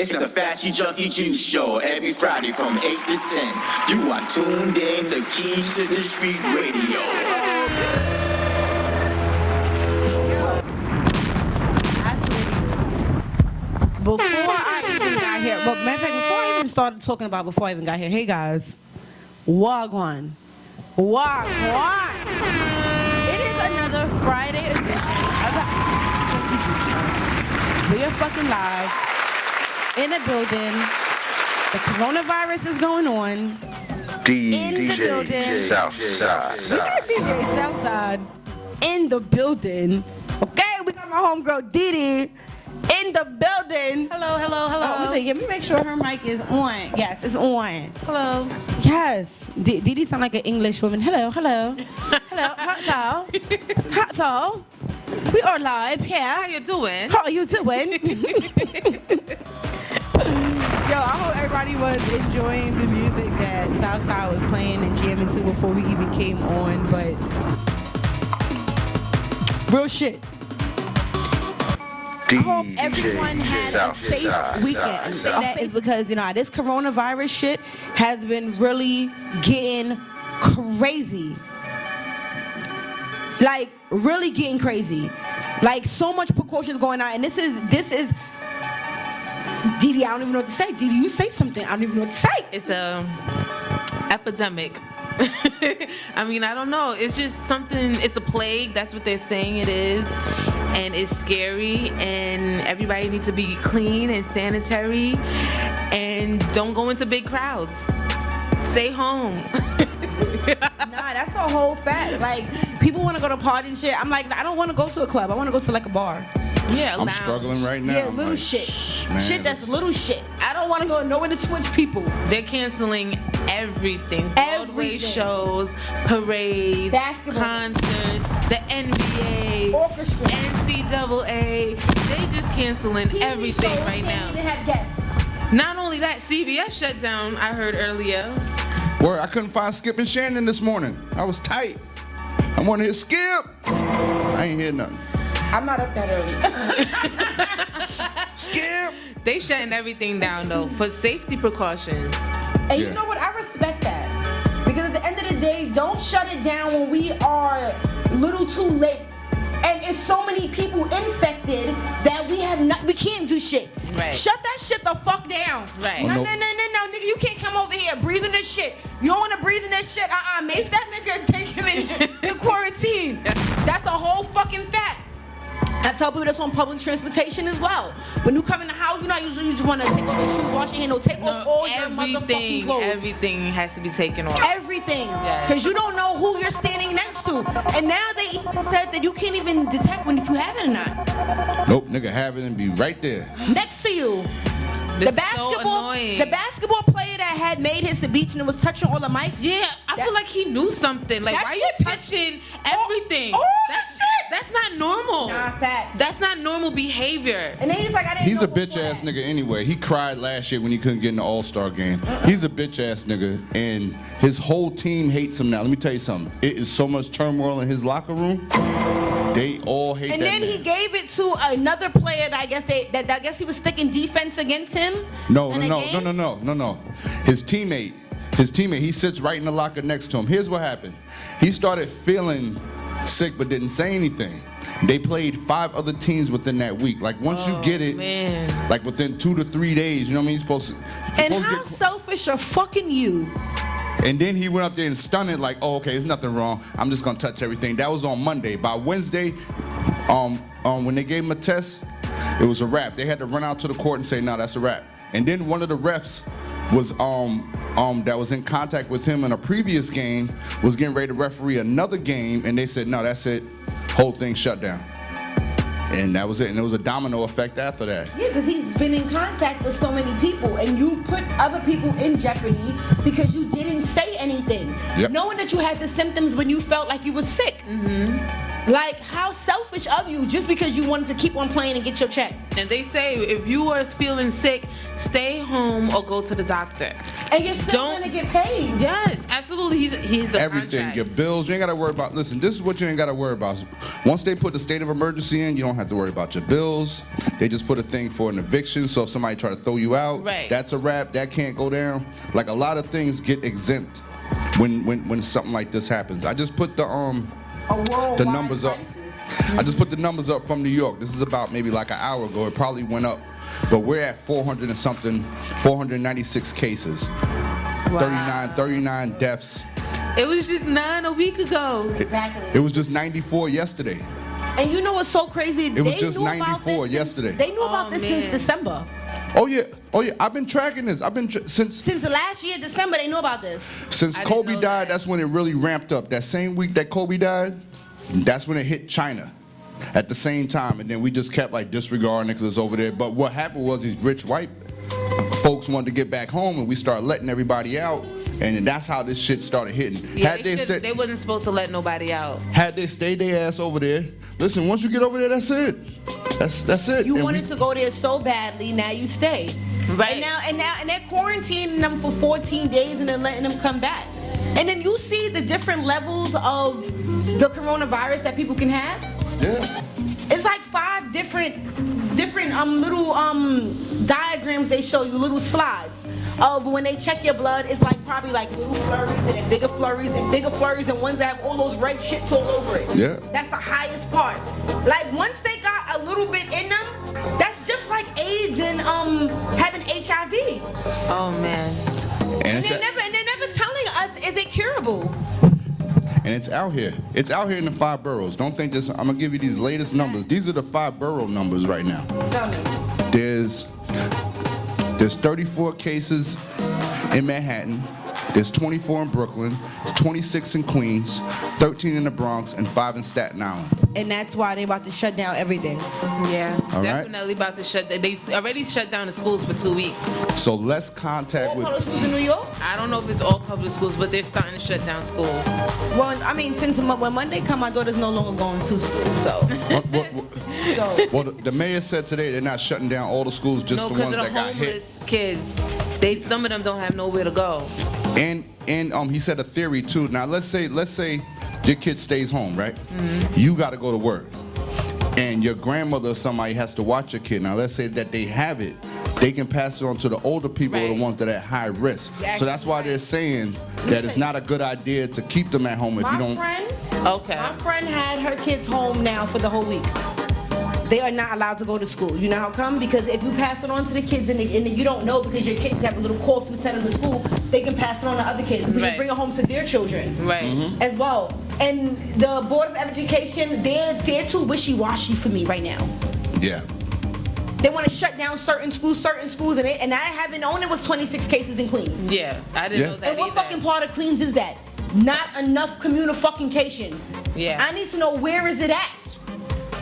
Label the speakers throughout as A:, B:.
A: It's the Fashion Junkie Juice Show every Friday from 8 to 10. You are tuned in to Keys to the Street Radio.
B: Before I even got here, but matter of fact, before I even started talking about before I even got here, hey guys, Wagwan. Wagwan. It is another Friday edition of the Junkie Juice Show. We are fucking live in the building. The coronavirus is going on. In the building.
C: Southside.
B: We got DJ Southside in the building. Okay, we got my homegirl Didi in the building.
D: Hello.
B: Let me make sure her mic is on. Yes, it's on.
D: Hello.
B: Yes. Didi sound like an English woman. Hello. Hello. Hot dog. We are live here.
D: How you doing?
B: How are you doing? Yo, I hope everybody was enjoying the music that Southside was playing and jamming to before we even came on, but real shit. I hope everyone had a safe weekend. And that is because, this coronavirus shit has been really getting crazy. Like, really getting crazy. Like, so much precautions going on. And this is Didi, I don't even know what to say. Didi, you say something. I don't even know what to say.
D: It's a epidemic. I mean, I don't know. It's just something. It's a plague. That's what they're saying it is. And it's scary. And everybody needs to be clean and sanitary. And don't go into big crowds. Stay home.
B: Nah, that's a whole fact. Like, people want to go to parties and shit. I'm like, I don't want to go to a club. I want to go to like a bar.
D: Yeah,
C: I'm struggling right now.
B: Yeah, little shit. Man, shit that's little shit. I don't want to go nowhere to Twitch people.
D: They're canceling everything. Broadway shows, parades,
B: basketball,
D: concerts, the NBA,
B: orchestra,
D: NCAA. They just canceling
B: TV
D: everything
B: shows
D: right now.
B: Can't even have guests.
D: Not only that, CBS shut down, I heard earlier.
C: Word, I couldn't find Skip and Shannon this morning. I was tight. I wanted to hear Skip. I ain't hear nothing.
B: I'm not up that early.
C: Skip!
D: They shutting everything down, though, for safety precautions.
B: And you know what? I respect that. Because at the end of the day, don't shut it down when we are a little too late. And it's so many people infected that we can't do shit.
D: Right.
B: Shut that shit the fuck down.
D: Right.
B: No, nigga, you can't come over here breathing this shit. You don't want to breathe in this shit. Mace that nigga and take him in quarantine. That's a whole fucking fact. I tell people that's on public transportation as well. When you come in the house, you usually just want to take off your shoes, wash your hands, take off all your motherfucking clothes.
D: Everything has to be taken off.
B: Everything. Because you don't know who you're standing next to. And now they said that you can't even detect if you have it or not.
C: Nope, nigga have it and be right there.
B: Next to you.
D: The
B: basketball player that had made his speech and was touching all the mics.
D: Yeah, I feel like he knew something. Like, why are you touching everything? That's not normal.
B: Nah, facts.
D: That's not normal behavior.
B: And then he's like,
C: He's a bitch ass nigga anyway. He cried last year when he couldn't get in the All-Star game. He's a bitch ass nigga, and his whole team hates him now. Let me tell you something. It is so much turmoil in his locker room. They all hate
B: and
C: that
B: then
C: man.
B: he gave it to another player that I guess he was sticking defense against him.
C: No. His teammate, he sits right in the locker next to him. Here's what happened. He started feeling sick but didn't say anything. They played 5 other teams within that week. Like, once you get it, like within 2 to 3 days, you know what I mean?
B: And how selfish are fucking you?
C: And then he went up there and stunned it like, oh, okay, there's nothing wrong. I'm just gonna touch everything. That was on Monday. By Wednesday, when they gave him a test, it was a wrap. They had to run out to the court and say, no, that's a wrap. And then one of the refs was that was in contact with him in a previous game was getting ready to referee another game, and they said, no, that's it. Whole thing shut down. And that was it. And there was a domino effect after that.
B: Yeah, because he's been in contact with so many people, and you put other people in jeopardy because you didn't say anything.
C: Yep.
B: Knowing that you had the symptoms when you felt like you were sick.
D: Mm-hmm.
B: Like, how selfish of you just because you wanted to keep on playing and get your check.
D: And they say if you are feeling sick, stay home or go to the doctor.
B: And you're still going to get paid.
D: Yes, absolutely. He's a
C: Everything,
D: contract.
C: your bills, you ain't gotta worry about. Listen, this is what you ain't gotta worry about. Once they put the state of emergency in, you don't have to worry about your bills. They just put a thing for an eviction, so if somebody try to throw you out,
D: Right.
C: that's a wrap. That can't go down. Like a lot of things get exempt when something like this happens. I just put the numbers up. I just put the numbers up from New York. This is about maybe like an hour ago. It probably went up, but we're at 400 and something, 496 cases,
D: Wow.
C: 39 deaths.
D: It was just 9 a week ago.
B: Exactly.
C: It was just 94 yesterday.
B: And you know what's so crazy?
C: It was just 94 yesterday.
B: They knew about this since
D: man.
B: December.
C: Oh yeah. I've been tracking this.
B: Since the last year, December, they knew about this.
C: Since
D: I didn't
C: Kobe
D: know
C: died.
D: that.
C: That's when it really ramped up. That same week that Kobe died, that's when it hit China. At the same time, and then we just kept like disregarding it because it's over there. But what happened was these rich white folks wanted to get back home, and we started letting everybody out, and that's how this shit started hitting.
D: Yeah, they wasn't supposed to let nobody out.
C: Had they stayed their ass over there, listen, once you get over there, that's it. That's it.
B: You
C: And
B: wanted to go there so badly, now you stay.
D: Right.
B: And they're quarantining them for 14 days and then letting them come back. And then you see the different levels of the coronavirus that people can have.
C: Yeah.
B: It's like 5 different little diagrams they show you, little slides of when they check your blood. It's like probably like little flurries and then bigger flurries and bigger flurries and ones that have all those red shits all over it.
C: Yeah.
B: That's the highest part. Like once they got a little bit in them, that's just like AIDS and having HIV.
D: Oh man.
B: And they're never telling us, is it curable?
C: And it's out here. It's out here in the 5 boroughs. Don't think this. I'm gonna give you these latest numbers. These are the 5 borough numbers right now.
B: Tell me.
C: There's 34 cases in Manhattan. There's 24 in Brooklyn. There's 26 in Queens, 13 in the Bronx, and 5 in Staten Island.
B: And that's why they about to shut down everything.
D: Yeah,
C: All right.
D: definitely about to shut. They already shut down the schools for 2 weeks.
C: So less contact
B: All
C: with.
B: public schools in New York?
D: I don't know if it's all public schools, but they're starting to shut down schools.
B: Well, I mean, since when Monday come, my daughter's no longer going to school, so.
C: Well, the mayor said today they're not shutting down all the schools, just
D: No,
C: the
D: because
C: ones
D: of the
C: that got hit.
D: homeless kids. Some of them don't have nowhere to go.
C: And he said a theory too. Now let's say your kid stays home, right?
D: Mm-hmm.
C: You got to go to work, and your grandmother or somebody has to watch your kid. Now let's say that they have it, they can pass it on to the older people or
D: Right.
C: the ones that are at high risk.
B: Yeah,
C: So that's why they're saying that it's not a good idea to keep them at home if you don't.
D: Okay.
B: My friend had her kids home now for the whole week. They are not allowed to go to school. You know how come? Because if you pass it on to the kids and you don't know because your kids have a little cough you send them to school, they can pass it on to other kids because they
D: Right.
B: bring it home to their children
D: Right.
B: as well. And the Board of Education, they're too wishy-washy for me right now.
C: Yeah.
B: They want to shut down certain schools, and I haven't known it was 26 cases in Queens.
D: Yeah, I didn't
C: Yeah.
D: know that
B: And what
D: either.
B: fucking part of Queens is that? Not enough communication.
D: Yeah.
B: I need to know where is it at.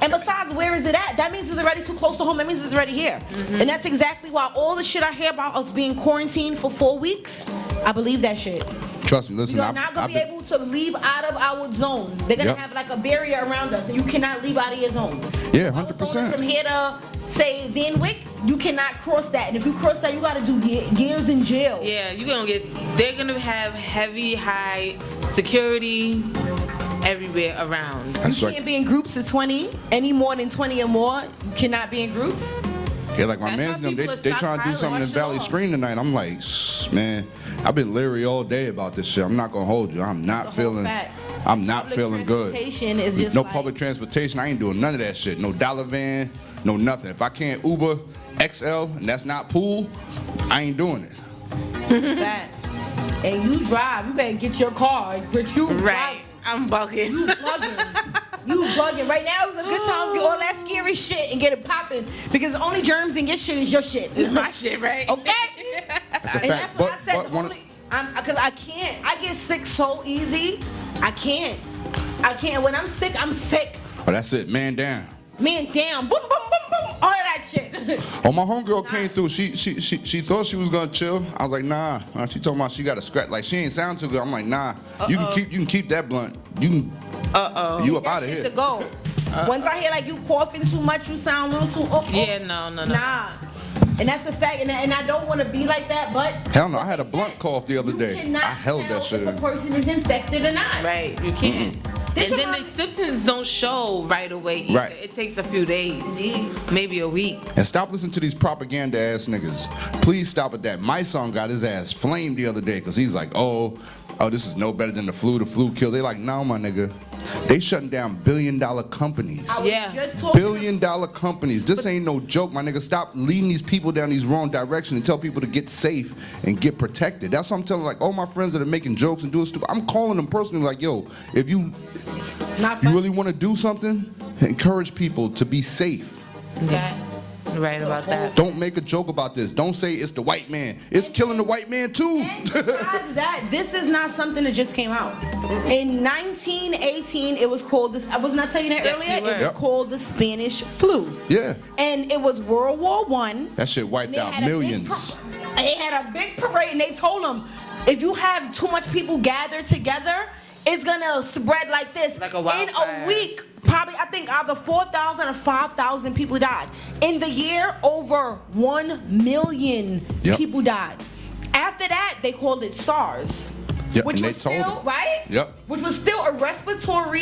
B: And besides, where is it at? That means it's already too close to home. That means it's already here.
D: Mm-hmm.
B: And that's exactly why all the shit I hear about us being quarantined for 4 weeks, I believe that shit.
C: Trust me. Listen,
B: We are not going to be able to leave out of our zone. They're going to
C: Yep.
B: have like a barrier around us, and you cannot leave out of your zone.
C: Yeah,
B: Our zone is
C: 100%.
B: From here to, say, Van Wyck, you cannot cross that. And if you cross that, you got to do years in jail.
D: Yeah, they're gonna have heavy, high security everywhere around.
C: That's
B: You
C: right.
B: can't be in groups of 20. Any more than 20 or more, you cannot be in groups.
C: Yeah, like my
D: That's
C: man's
D: why
C: them,
D: people
C: they
D: are
C: trying to do
D: stockpiling.
C: something in
D: Rush it
C: Valley
D: off.
C: Stream tonight. I'm like, man, I've been leery all day about this shit. I'm not gonna hold you. I'm not
B: The whole
C: feeling.
B: fact.
C: I'm not
B: Public
C: feeling good.
B: transportation is just
C: no
B: like-
C: public transportation. I ain't doing none of that shit. No dollar van. No nothing. If I can't Uber XL and that's not pool, I ain't doing it.
B: That. And you drive, you better get your car. But you
D: Right. I'm bugging.
B: You bugging. You bugging. Right now is a good time to get all that scary shit and get it popping. Because the only germs in your shit is your shit.
D: It's my shit, right?
B: Okay?
C: That's a
B: And
C: fact.
B: that's what I said.
C: But one,
B: Because I can't. I get sick so easy. I can't. When I'm sick, I'm sick.
C: oh, that's it. Man down.
B: Man down. Boom, boom, boom, boom. All of that shit.
C: Oh, my homegirl came through. She thought she was gonna chill. I was like, nah. She told me she got a scratch. Like she ain't sound too good. I'm like, nah. You can keep that blunt. You can You up
B: That
C: out of
B: shit
C: here.
B: to go. Once I hear like you coughing too much, you sound a little too.
D: Yeah, no.
B: Nah. And that's a fact, and I don't want to be like that, but
C: Hell no, I had a blunt cough the other
B: you
C: day.
B: cannot
C: I held
B: tell
C: that shit
B: if a
C: in.
B: person is infected or not.
D: Right, you can't.
B: This
D: And then the
B: reminds-
D: symptoms don't show right away either.
C: Right.
D: It takes a few days, maybe a week.
C: And stop listening to these propaganda ass niggas. Please stop at that. My son got his ass flamed the other day because he's like, oh, this is no better than the flu. The flu kills. They like, no, my nigga. They shutting down billion-dollar companies.
B: I was
D: Yeah.
B: just talking
C: Billion-dollar companies. This ain't no joke, my nigga. Stop leading these people down these wrong directions and tell people to get safe and get protected. That's what I'm telling like all my friends that are making jokes and doing stupid. I'm calling them personally like, yo, if you really want to do something, encourage people to be safe.
D: Yeah, right about that.
C: Don't make a joke about this. Don't say it's the white man. It's killing the white man too.
B: And besides that, this is not something that just came out. In 1918, it was called this. I was not telling you that
D: Yes,
B: earlier.
D: you were.
B: It was
C: Yep.
B: called the Spanish flu.
C: Yeah,
B: And it was World War One.
C: that shit wiped out millions.
B: They had a big parade, and they told them, if you have too much people gathered together, it's gonna spread like this.
D: Like a
B: In
D: wildfire.
B: a week, probably I think either 4,000 or 5,000 people died. In the year, over 1 million
C: Yep.
B: people died. After that, they called it SARS.
C: Yep,
B: Which
C: and they
B: was
C: told
B: still
C: them.
B: right.
C: Yep.
B: Which was still a respiratory